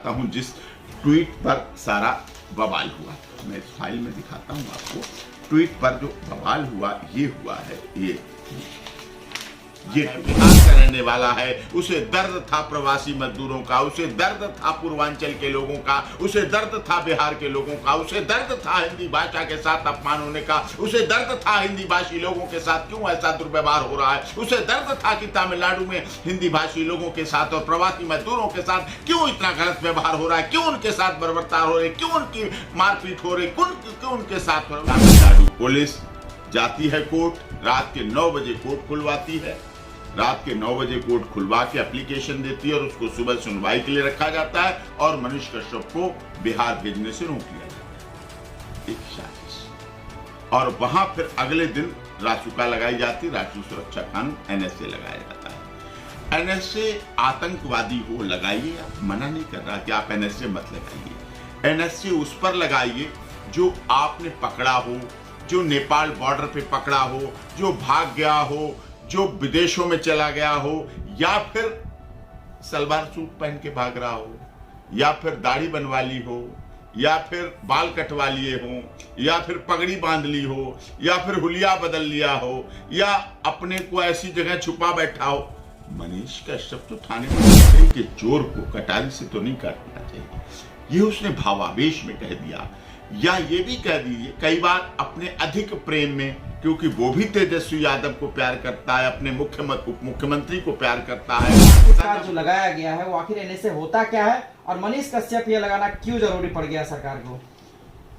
बताता हूं जिस ट्वीट पर सारा बवाल हुआ। मैं इस फाइल में दिखाता हूं आपको। ट्वीट पर जो बवाल हुआ ये हुआ है, ये बिहार का रहने वाला है, उसे दर्द था प्रवासी मजदूरों का, उसे दर्द था पूर्वांचल के लोगों का, उसे दर्द था बिहार के लोगों का, उसे दर्द था हिंदी भाषा के साथ अपमान होने का, उसे दर्द था हिंदी भाषी लोगों के साथ क्यों ऐसा दुर्व्यवहार हो रहा है, उसे दर्द था कि तमिलनाडु में हिंदी भाषी लोगों के साथ और प्रवासी मजदूरों के साथ क्यों इतना गलत व्यवहार हो रहा है, क्यों उनके साथ बर्बरता हो रही, क्यों उनकी मारपीट हो रही, क्यों उनके साथ। तमिलनाडु पुलिस जाती है कोर्ट, रात के 9 बजे कोर्ट खुलवाती है, रात के 9 बजे कोर्ट खुलवा के एप्लीकेशन देती है और उसको सुबह सुनवाई के लिए रखा जाता है और मनीष कश्यप को बिहार भेजने से रोक लिया जाता है। एक साजिश। और वहां फिर अगले दिन रासुका लगाई जाती, राष्ट्रीय सुरक्षा कानून NSA लगाया जाता है। NSA आतंकवादी हो लगाइए, आप मना नहीं कर रहा कि आप NSA मत लगाइए। NSA उस पर लगाइए जो आपने पकड़ा हो, जो नेपाल बॉर्डर पे पकड़ा हो, जो भाग गया हो, जो विदेशों में चला गया हो, या फिर सलवार सूट पहन के भाग रहा हो, या फिर दाढ़ी बनवा ली हो, या फिर बाल कटवा लिए हो, या फिर पगड़ी बांध ली हो, या फिर हुलिया बदल लिया हो, या अपने को ऐसी जगह छुपा बैठा हो। मनीष कश्यप तो थाने में के चोर को कटारी से तो नहीं काटना चाहिए, ये उसने भावावेश में कह दिया। या ये भी कह दीजिए कई बार अपने अधिक प्रेम में, क्योंकि वो भी तेजस्वी यादव को प्यार करता है, अपने उप मुख्यमंत्री को प्यार करता है। जो लगाया गया है वो आखिर NSA होता क्या है और मनीष कश्यप ये लगाना क्यों जरूरी पड़ गया सरकार को?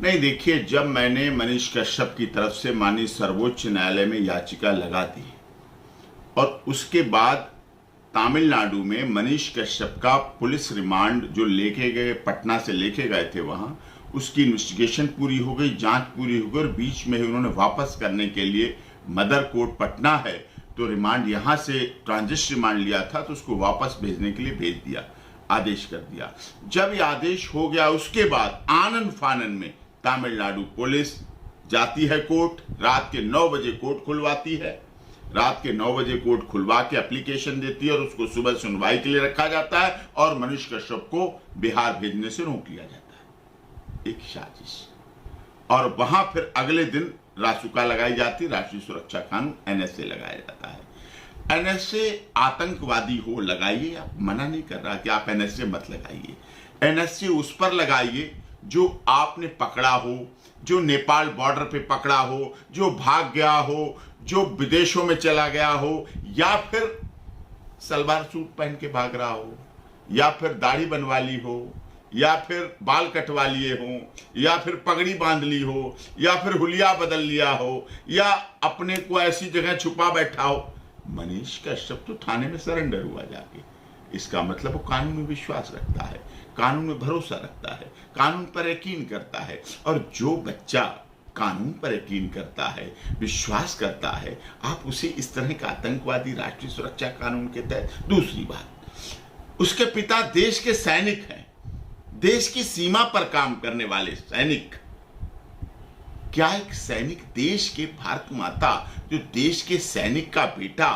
नहीं देखिए, जब मैंने मनीष कश्यप की तरफ से माननीय सर्वोच्च न्यायालय में याचिका लगा दी और उसके बाद तमिलनाडु में मनीष कश्यप का पुलिस रिमांड जो लेके गए, पटना से लेके गए थे वहां, उसकी इन्वेस्टिगेशन पूरी हो गई, जांच पूरी हो गई और बीच में ही उन्होंने वापस करने के लिए, मदर कोर्ट पटना है तो रिमांड यहां से ट्रांजिट रिमांड लिया था तो उसको वापस भेजने के लिए भेज दिया, आदेश कर दिया। जब ये आदेश हो गया उसके बाद आनन फानन में तमिलनाडु पुलिस जाती है कोर्ट, रात के 9 बजे कोर्ट खुलवाती है, रात के 9 बजे कोर्ट खुलवा के एप्लीकेशन देती है और उसको सुबह सुनवाई के लिए रखा जाता है और मनीष कश्यप को बिहार भेजने से रोक लिया जाता है। एक साजिश। और वहां फिर अगले दिन रासुका लगाई जाती, राष्ट्रीय सुरक्षा कानून NSA लगाया जाता है। NSA आतंकवादी हो लगाइए, आप मना नहीं कर रहा कि आप NSA मत लगाइए। NSA उस पर लगाइए जो आपने पकड़ा हो, जो नेपाल बॉर्डर पे पकड़ा हो, जो भाग गया हो, जो विदेशों में चला गया हो, या फिर सलवार सूट पहन के भाग रहा हो, या फिर दाढ़ी बनवा ली हो, या फिर बाल कटवा लिए हो, या फिर पगड़ी बांध ली हो, या फिर हुलिया बदल लिया हो, या अपने को ऐसी जगह छुपा बैठा हो। मनीष कश्यप तो थाने में सरेंडर हुआ जाके, इसका मतलब वो कानून में विश्वास रखता है, कानून में भरोसा रखता है, कानून पर यकीन करता है। और जो बच्चा कानून पर यकीन करता है, विश्वास करता है, आप उसे इस तरह का आतंकवादी राष्ट्रीय सुरक्षा कानून के तहत। दूसरी बात, उसके पिता देश के सैनिक हैं, देश की सीमा पर काम करने वाले सैनिक। क्या एक सैनिक, देश के भारत माता, जो देश के सैनिक का बेटा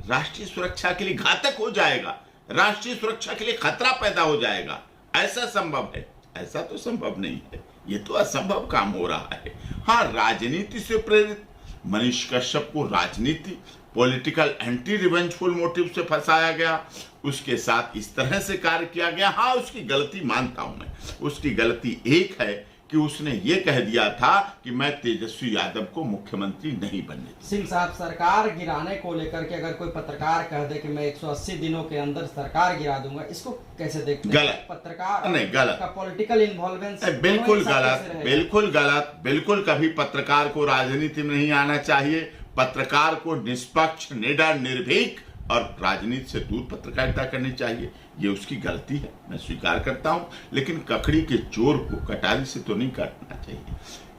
राष्ट्रीय सुरक्षा के लिए घातक हो जाएगा, राष्ट्रीय सुरक्षा के लिए खतरा पैदा हो जाएगा, ऐसा संभव है? ऐसा तो संभव नहीं है, ये तो असंभव काम हो रहा है। हाँ, राजनीति से प्रेरित मनीष कश्यप को राजनीति, पॉलिटिकल एंटी रिवेंजफुल मोटिव से फंसाया गया, उसके साथ इस तरह से कार्य किया गया। हाँ, उसकी गलती मानता हूं मैं, उसकी गलती एक है कि उसने ये कह दिया था कि मैं तेजस्वी यादव को मुख्यमंत्री नहीं बनने। सिंह साहब, सरकार गिराने को लेकर के अगर कोई पत्रकार कह दे कि मैं 180 दिनों के अंदर सरकार गिरा दूंगा, इसको कैसे देखते हैं? गलत पत्रकार नहीं, गलत का पॉलिटिकल इन्वॉल्वमेंट बिल्कुल गलत, बिल्कुल गलत, बिल्कुल। कभी पत्रकार को राजनीति में नहीं आना चाहिए। पत्रकार को निष्पक्ष, निडर, निर्भीक और राजनीति से दूर पत्रकारिता करनी चाहिए। ये उसकी गलती है, मैं स्वीकार करता हूं, लेकिन ककड़ी के चोर को कटारी से तो नहीं काटना चाहिए,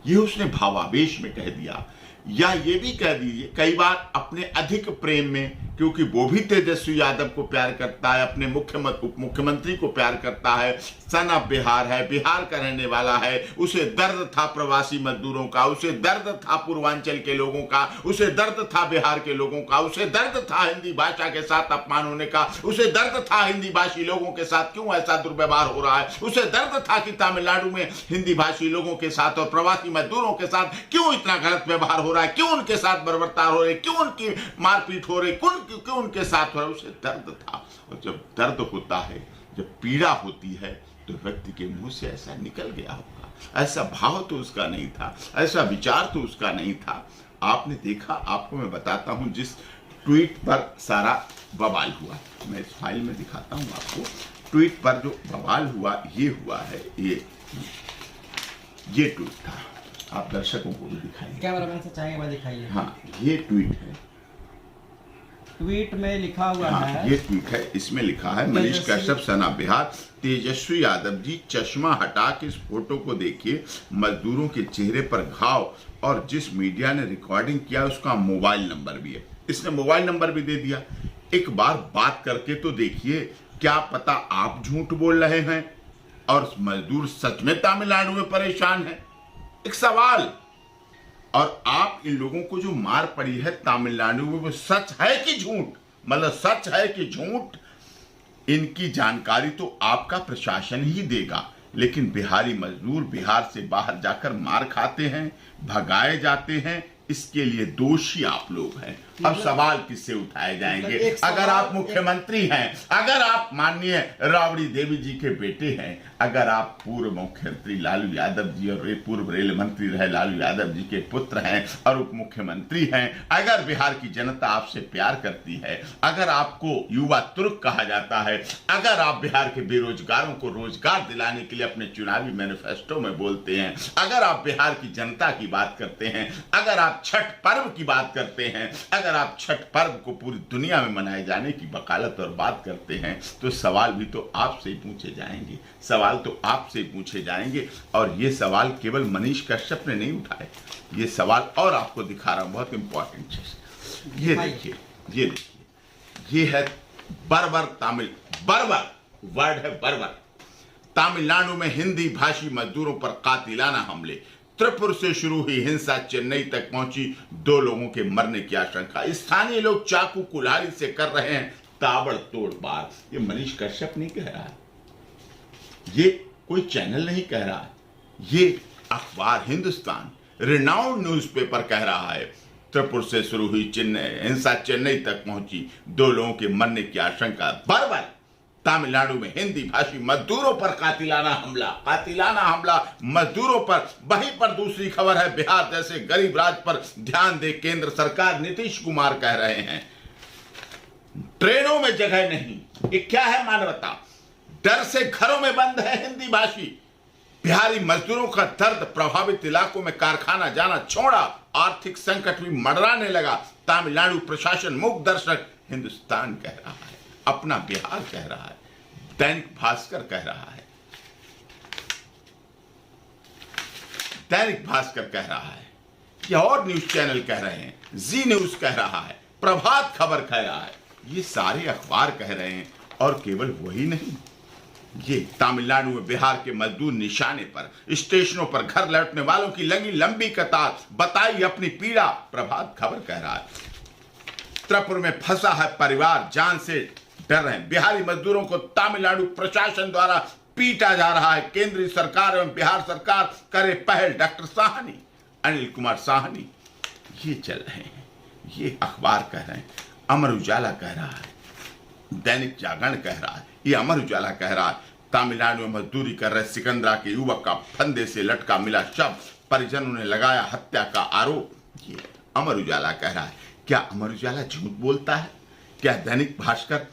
ये उसने भावावेश में कह दिया। या ये भी कह दीजिए कई बार अपने अधिक प्रेम में, क्योंकि वो भी तेजस्वी यादव को प्यार करता है, अपने उप मुख्यमंत्री को प्यार करता है, सन ऑफ बिहार है, बिहार का रहने वाला है, उसे दर्द था प्रवासी मजदूरों का, उसे दर्द था पूर्वांचल के लोगों का, उसे दर्द था बिहार के लोगों का, उसे दर्द था हिंदी भाषा के साथ अपमान होने का, उसे दर्द था हिंदी भाषी लोगों के साथ क्यों ऐसा दुर्व्यवहार हो रहा है, उसे दर्द था कि तमिलनाडु में हिंदी भाषी लोगों के साथ और प्रवासी मजदूरों के साथ क्यों इतना गलत व्यवहार हो रहा है, क्यों उनके साथ बर्बरता हो रही, क्यों उनकी मारपीट हो रही, क्यों उनके साथ हो रहा है, उसे दर्द था। और जब दर्द होता है, जब पीड़ा होती है, तो व्यक्ति के मुंह से ऐसा निकल गया होगा। ऐसा भाव तो उसका नहीं था, ऐसा विचार तो उसका नहीं था। आपने देखा, आपको मैं बताता हूं जिस ट्वीट पर सारा बवाल हुआ, मैं इस फाइल में दिखाता हूं आपको। ट्वीट पर जो बवाल हुआ ये हुआ है, ये ट्वीट था, आप दर्शकों को भी दिखाइए, कैमरामैन से चाहेंगे मैं दिखाइए। हाँ, ये ट्वीट है, ट्वीट में लिखा हुआ है, ये ट्वीट है, इसमें लिखा है मनीष कश्यप सना बिहार, तेजस्वी यादव जी चश्मा हटा के इस फोटो को देखिए, मजदूरों के चेहरे पर घाव, और जिस मीडिया ने रिकॉर्डिंग किया उसका मोबाइल नंबर भी है, इसने मोबाइल नंबर भी दे दिया। एक बार बात करके तो देखिए, क्या पता आप झूठ बोल रहे हैं और मजदूर सच में तमिलनाडु में परेशान है। एक सवाल, और आप इन लोगों को जो मार पड़ी है तमिलनाडु में, वो सच है कि झूठ, मतलब सच है कि झूठ, इनकी जानकारी तो आपका प्रशासन ही देगा। लेकिन बिहारी मजदूर बिहार से बाहर जाकर मार खाते हैं, भगाए जाते हैं, इसके लिए दोषी आप लोग हैं। अब सवाल किससे उठाए जाएंगे? अगर आप मुख्यमंत्री हैं, अगर आप माननीय राबड़ी देवी जी के बेटे हैं, अगर आप पूर्व मुख्यमंत्री लालू यादव जी और पूर्व रेल मंत्री रहे लालू यादव जी के पुत्र हैं और उप मुख्यमंत्री हैं, अगर बिहार की जनता आपसे प्यार करती है, अगर आपको युवा तुर्क कहा जाता है, अगर आप बिहार के बेरोजगारों को रोजगार दिलाने के लिए अपने चुनावी मैनिफेस्टो में बोलते हैं, अगर आप बिहार की जनता की बात करते हैं, अगर आप छठ पर्व की बात करते हैं, अगर आप छठ पर्व को पूरी दुनिया में मनाए जाने की वकालत और बात करते हैं, तो सवाल भी तो आपसे ही पूछे जाएंगे, सवाल तो आपसे ही पूछे जाएंगे। और ये सवाल केवल मनीष कश्यप ने नहीं उठाए, ये सवाल और आपको दिखा रहा हूं, बहुत इंपॉर्टेंट चीज। ये देखिए, ये देखिए, ये है बर्बर तमिल, बर्बर वर्ड है बर्बर। तमिलनाडु में हिंदी भाषी मजदूरों पर कातिलाना हमले, त्रिपुर से शुरू हुई हिंसा चेन्नई तक पहुंची, 2 लोगों के मरने की आशंका, स्थानीय लोग चाकू कुल्हाड़ी से कर रहे हैं ताबड़तोड़ वार। ये मनीष कश्यप नहीं कह रहा है, ये कोई चैनल नहीं कह रहा है, ये अखबार हिंदुस्तान रिनाउंड न्यूज़पेपर कह रहा है। त्रिपुर से शुरू हुई हिंसा चेन्नई तक पहुंची, 2 लोगों के मरने की आशंका। बर्बर तमिलनाडु में हिंदी भाषी मजदूरों पर कातिलाना हमला, कातिलाना हमला मजदूरों पर। वहीं पर दूसरी खबर है, बिहार जैसे गरीब राज्य पर ध्यान दे केंद्र सरकार, नीतीश कुमार कह रहे हैं ट्रेनों में जगह नहीं। ये क्या है मानवता? डर से घरों में बंद है हिंदी भाषी। बिहारी मजदूरों का दर्द, प्रभावित इलाकों में कारखाना जाना छोड़ा, आर्थिक संकट भी मंडराने लगा। तमिलनाडु प्रशासन मूक दर्शक, हिंदुस्तान कह रहा है, अपना बिहार कह रहा है, दैनिक भास्कर कह रहा है, दैनिक भास्कर कह रहा है, या और न्यूज चैनल कह रहे हैं, जी न्यूज कह रहा है, प्रभात खबर कह रहा है, ये सारे अखबार कह रहे हैं। और केवल वही नहीं, ये तमिलनाडु में बिहार के मजदूर निशाने पर, स्टेशनों पर घर लौटने वालों की लगी लंबी कतार, बताई अपनी पीड़ा, प्रभात खबर कह रहा है। त्रिपुर में फंसा है परिवार, जान से डर रहे हैं। बिहारी मजदूरों को तमिलनाडु प्रशासन द्वारा पीटा जा रहा है, केंद्रीय सरकार एवं बिहार सरकार करे पहल। डॉक्टर साहनी, अनिल कुमार साहनी, ये चल रहे हैं, ये अखबार कह रहे हैं। अमर उजाला कह रहा है, दैनिक जागरण कह रहा है, ये अमर उजाला कह रहा है। तमिलनाडु में मजदूरी कर रहे सिकंदरा के युवक का फंदे से लटका मिला शव, परिजनों ने लगाया हत्या का आरोप। ये अमर उजाला कह रहा है। क्या अमर उजाला झूठ बोलता है? क्या दैनिक भास्कर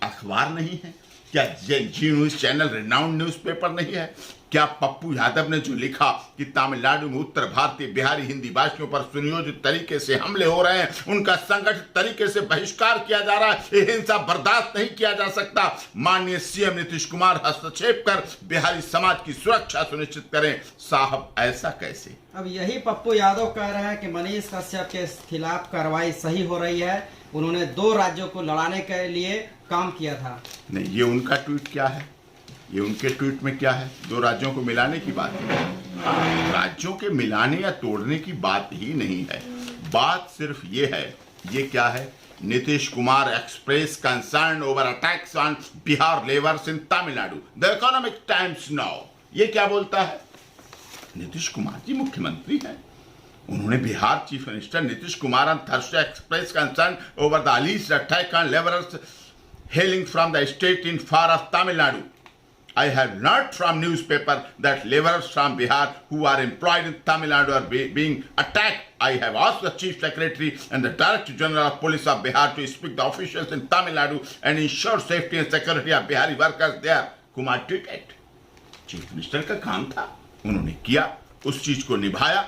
अखबार नहीं है? क्या जी न्यूज चैनल रिनाउंड न्यूज़पेपर नहीं है? क्या पप्पू यादव ने जो लिखा कि तमिलनाडु में उत्तर भारतीय बिहारी हिंदी भाषियों पर सुनियोजित तरीके से हमले हो रहे हैं, उनका संगठित तरीके से बहिष्कार किया जा रहा है, ये हिंसा बर्दाश्त नहीं किया जा सकता। माननीय सीएम नीतीश कुमार हस्तक्षेप कर बिहारी समाज की सुरक्षा सुनिश्चित करें। साहब ऐसा कैसे? अब यही पप्पू यादव कह रहे हैं कि मनीष कश्यप के खिलाफ कार्रवाई सही हो रही है, उन्होंने 2 राज्यों को लड़ाने के लिए काम किया था। नहीं, ये उनका ट्वीट क्या है? ये उनके ट्वीट में क्या है? 2 राज्यों को मिलाने की बात है। राज्यों के मिलाने या तोड़ने की बात ही नहीं है। बात सिर्फ ये है, ये क्या है? Nitish Kumar express concern over attacks on Bihar labours in Tamil Nadu, the economic times now. ये क्या बोलता है? नीतीश कुमार जी मुख्यमंत्री हैं, उन्होंने Bihar chief minister Nitish Kumar on Thursday expressed concern over the alleged attack on laborers hailing from the state in far of Tamil Nadu. I have learnt from newspaper that laborers from Bihar who are employed in Tamil Nadu are being attacked. I have asked the Chief Secretary and the Director General of Police of Bihar to speak to officials in Tamil Nadu and ensure safety and security of Bihari workers there. Kumar tweeted. Chief minister का काम था, उन्होंने किया, उस चीज को निभाया।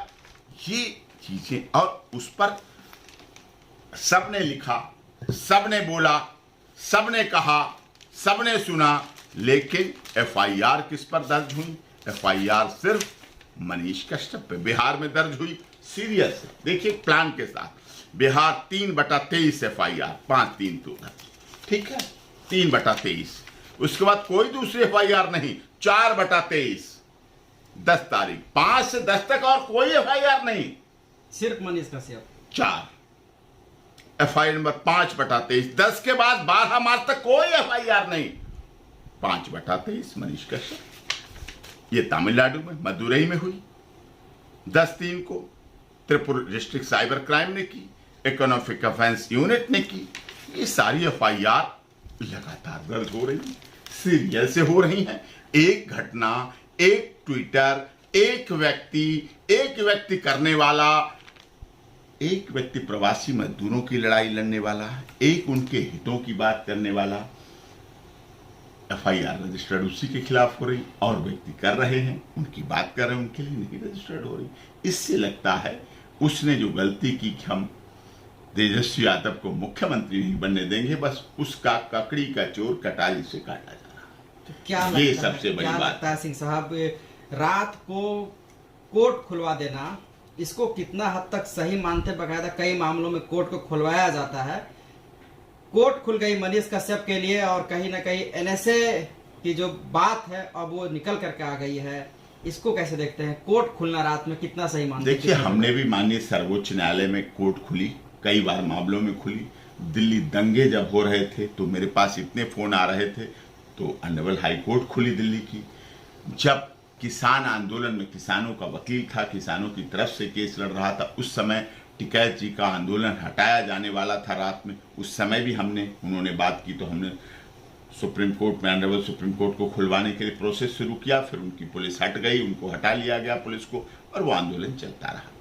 ये चीजें और उस पर सबने लिखा, सबने बोला, सबने कहा, सबने सुना, लेकिन एफआईआर किस पर दर्ज हुई? एफआईआर सिर्फ मनीष कश्यप पे बिहार में दर्ज हुई। सीरियस देखिए प्लान के साथ बिहार 3/23 एफआईआर, 5-3 तो ठीक है, 3/23। उसके बाद कोई दूसरी एफआईआर नहीं, 4/23, 10 तारीख, 5 से 10 तक और कोई एफआईआर नहीं, सिर्फ मनीष कश्यप। 4 FIR number 5/23। 10 के बाद 12 मार्च तक कोई एफआईआर नहीं, 5/23 मनीष कश्यप। ये तमिलनाडु में मदुरई में हुई, 10/3 को त्रिपुरा डिस्ट्रिक्ट साइबर क्राइम ने की, इकोनॉमिक ऑफेंस यूनिट ने की। ये सारी एफआईआर लगातार दर्ज हो रही है, सीरियल से हो रही है। एक घटना, एक ट्विटर, एक व्यक्ति करने वाला, एक व्यक्ति प्रवासी मजदूरों की लड़ाई लड़ने वाला, एक उनके हितों की बात करने वाला, एफआईआर रजिस्टर्ड उसी के खिलाफ हो रही, और व्यक्ति कर रहे हैं, उनकी बात कर रहे हैं, उनके लिए नहीं रजिस्टर्ड हो रही। इससे लगता है उसने जो गलती की कि हम तेजस्वी यादव को मुख्यमंत्री नहीं बनने देंगे, बस उसका ककड़ी का चोर कटारी से काटा जा रहा है। तो क्या ये सबसे बड़ी बात लगता है सिंह साहब, रात को कोर्ट खुलवा देना, इसको कितना हद तक सही मानते? बकायदा कई मामलों में कोर्ट को खुलवाया जाता है। कोर्ट खुल गई मनीष कश्यप के लिए, और कहीं ना कहीं एनएसए की जो बात है अब वो निकल करके आ गई है, इसको कैसे देखते हैं? कोर्ट खुलना रात में कितना सही मानते हैं? देखिए, हमने भी माननीय सर्वोच्च न्यायालय में कोर्ट खुली, कई बार मामलों में खुली। दिल्ली दंगे जब हो रहे थे तो मेरे पास इतने फोन आ रहे थे, तो ऑनरेबल हाई कोर्ट खुली दिल्ली की। जब किसान आंदोलन में किसानों का वकील था, किसानों की तरफ से केस लड़ रहा था, उस समय टिकैत जी का आंदोलन हटाया जाने वाला था रात में, उस समय भी उन्होंने बात की, तो हमने सुप्रीम कोर्ट में ऑनरेबल सुप्रीम कोर्ट को खुलवाने के लिए प्रोसेस शुरू किया। फिर उनकी पुलिस हट गई, उनको हटा लिया गया पुलिस को, और वो आंदोलन चलता रहा।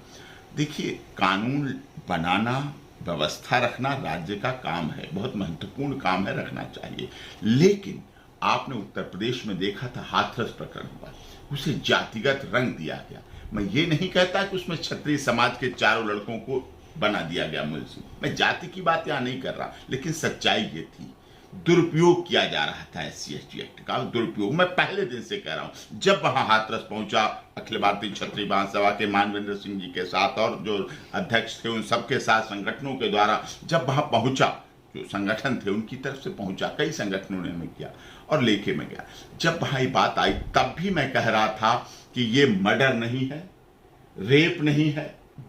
देखिए, कानून बनाना, व्यवस्था रखना राज्य का काम है, बहुत महत्वपूर्ण काम है, रखना चाहिए। लेकिन आपने उत्तर प्रदेश में देखा था, हाथरस प्रकरण हुआ, उसे जातिगत रंग दिया गया। मैं ये नहीं कहता कि उसमें क्षत्रिय समाज के 4 लड़कों को बना दिया गया मुलजिम, मैं जाति की बात यहां नहीं कर रहा, लेकिन सच्चाई ये थी, दुरुपयोग किया जा रहा था SC/ST एक्ट का, दुरुपयोग। मैं पहले दिन से कह रहा हूं, जब वहां हाथरस पहुंचा अखिल भारतीय क्षत्रिय महासभा के मानवेंद्र सिंह जी के साथ और जो अध्यक्ष थे उन सबके साथ, संगठनों के द्वारा जब वहां पहुंचा, जो संगठन थे उनकी तरफ से पहुंचा, कई संगठनों ने हमें किया और लेके में गया। जब वहां ये बात आई, तब भी मैं कह रहा था कि ये मर्डर नहीं है, रेप नहीं है,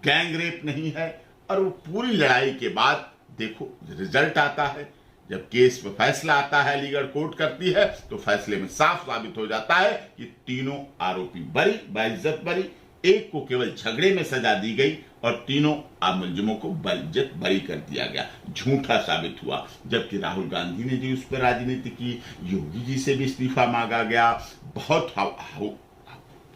गैंग रेप नहीं है। और वो पूरी लड़ाई के बाद देखो रिजल्ट आता है, जब केस में फैसला आता है, लीगल कोर्ट करती है, तो फैसले में साफ साबित हो जाता है कि तीनों आरोपी बरी, बाइज्जत बरी, एक को केवल झगड़े में सजा दी गई और तीनों मुलजिमों को बाइज्जत बरी कर दिया गया। झूठा साबित हुआ। जबकि राहुल गांधी ने जी उस पर राजनीति की, योगी जी से भी इस्तीफा मांगा गया, बहुत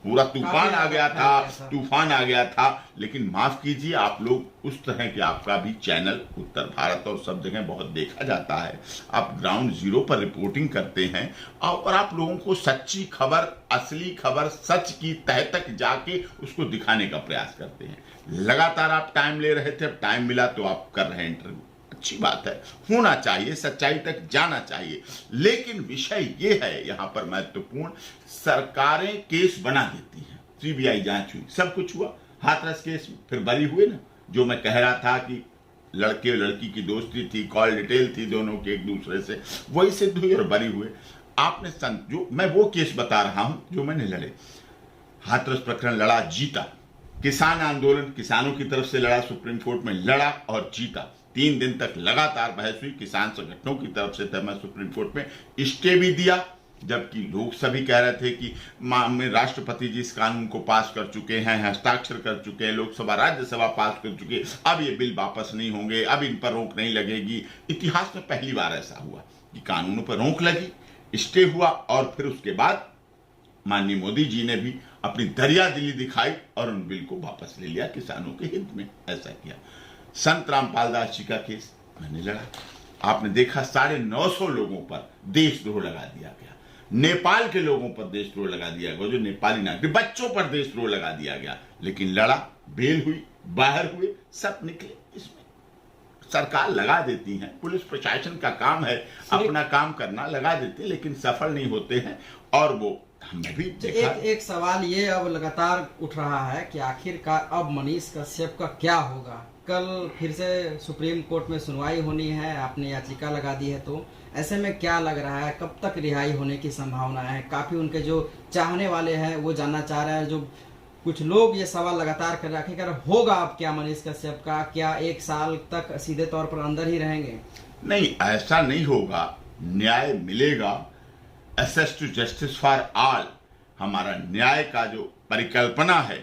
पूरा तूफान आ गया था, सर। तूफान आ गया था। लेकिन माफ कीजिए, आप लोग उस तरह के, आपका भी चैनल उत्तर भारत और सब जगह बहुत देखा जाता है, आप ग्राउंड जीरो पर रिपोर्टिंग करते हैं और आप लोगों को सच्ची खबर, असली खबर, सच की तह तक जाके उसको दिखाने का प्रयास करते हैं। लगातार आप टाइम ले रहे थे, अब टाइम मिला तो आप कर रहे हैं इंटरव्यू, अच्छी बात है, होना चाहिए, सच्चाई तक जाना चाहिए। लेकिन विषय ये है यहाँ पर महत्वपूर्ण, सरकारें केस बना देती हैं, सीबीआई जांच हुई, सब कुछ हुआ, हाथरस केस में फिर बरी हुए ना। जो मैं कह रहा था कि लड़के और लड़की की दोस्ती थी, कॉल डिटेल थी दोनों की एक दूसरे से, वही सिद्ध हुई और बरी हुए। आपने जो मैं वो केस बता रहा हूं जो मैंने लड़े, हाथरस प्रकरण लड़ा, जीता। किसान आंदोलन किसानों की तरफ से लड़ा, सुप्रीम कोर्ट में लड़ा और जीता। 3 दिन तक लगातार बहस हुई, किसान संगठनों की तरफ से था, मैं सुप्रीम कोर्ट में स्टे भी दिया, जबकि लोग सभी कह रहे थे कि राष्ट्रपति जी इस कानून को पास कर चुके हैं, हस्ताक्षर कर चुके हैं, लोकसभा राज्यसभा पास कर चुके, अब ये बिल वापस नहीं होंगे, अब इन पर रोक नहीं लगेगी। इतिहास में पहली बार ऐसा हुआ कि कानूनों पर रोक लगी, स्टे हुआ और फिर उसके बाद माननीय मोदी जी ने भी अपनी दरिया दिली दिखाई और उन बिल को वापस ले लिया, किसानों के हित में ऐसा किया। संत रामपाल दास जी का केस मैंने लड़ा, आपने देखा 950 लोगों पर देशद्रोह लगा दिया गया, नेपाल के लोगों पर देशद्रोह लगा दिया गया, जो नेपाली नागरिक, बच्चों पर देशद्रोह लगा दिया गया, लेकिन लड़ा, बेल हुई, बाहर हुए, सब निकले। इसमें सरकार लगा देती है, पुलिस प्रशासन का काम है अपना काम करना, लगा देते हैं, लेकिन सफल नहीं होते हैं। और वो हमने भी देखा। एक सवाल ये अब लगातार उठ रहा है कि आखिरकार अब मनीष कश्यप का क्या होगा। कल फिर से सुप्रीम कोर्ट में सुनवाई होनी है, आपने याचिका लगा दी है, तो ऐसे में क्या लग रहा है, कब तक रिहाई होने की संभावना है? काफी उनके जो चाहने वाले हैं वो जानना चाह रहे हैं, जो कुछ लोग ये सवाल लगातार कर रहे हैं, होगा अब क्या मनीष कश्यप का, क्या 1 साल तक सीधे तौर पर अंदर ही रहेंगे? नहीं, ऐसा नहीं होगा, न्याय मिलेगा। Access to justice for all, हमारा न्याय का जो परिकल्पना है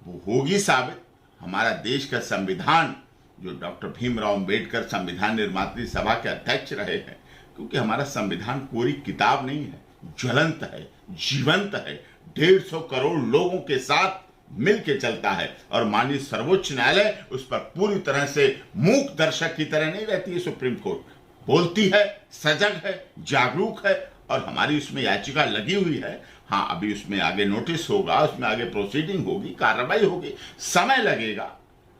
वो होगी साबित। हमारा देश का संविधान, जो डॉक्टर भीमराव अंबेडकर संविधान निर्मात्री सभा के अध्यक्ष रहे हैं, क्योंकि हमारा संविधान कोरी किताब नहीं है, ज्वलंत है, जीवंत है, 150 करोड़ लोगों के साथ मिलके चलता है। और माननीय सर्वोच्च न्यायालय उस पर पूरी तरह से मूक दर्शक की तरह नहीं रहती है। सुप्रीम कोर्ट बोलती है, सजग है, जागरूक है, और हमारी उसमें याचिका लगी हुई है। हाँ, अभी उसमें आगे नोटिस होगा, उसमें आगे प्रोसीडिंग होगी, कार्रवाई होगी, समय लगेगा,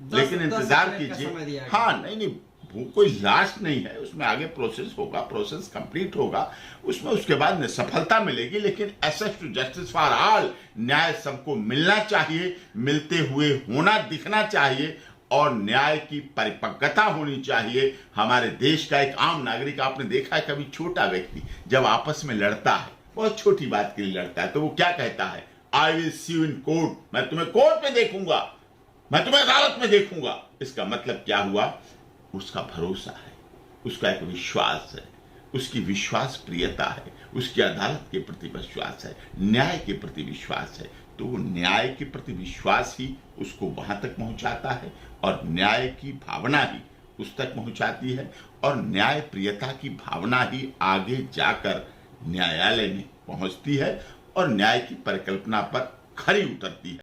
लेकिन इंतजार कीजिए। हाँ, नहीं, वो कोई लास्ट नहीं है, उसमें आगे प्रोसेस होगा, प्रोसेस कंप्लीट होगा, उसमें उसके बाद सफलता मिलेगी। लेकिन access to justice for all, न्याय सबको मिलना चाहिए, मिलते हुए होना दिखना चाहिए, और न्याय की परिपक्वता होनी चाहिए। हमारे देश का एक आम नागरिक, आपने देखा है कभी छोटा व्यक्ति जब आपस में लड़ता है, बहुत छोटी बात के लिए लड़ता है, तो वो क्या कहता है? I will see you in court, मैं तुम्हें कोर्ट में देखूंगा, मैं तुम्हें अदालत में देखूंगा। इसका मतलब क्या हुआ? उसका भरोसा है, उसका एक विश्वास है, उसकी विश्वास प्रियता है, उसकी अदालत के प्रति विश्वास है, न्याय के प्रति विश्वास है। तो न्याय के प्रति विश्वास ही उसको वहां तक पहुंचाता है, और न्याय की भावना ही उस तक पहुंचाती है, और न्याय प्रियता की भावना ही आगे जाकर न्यायालय में पहुंचती है और न्याय की परिकल्पना पर खरी उतरती है।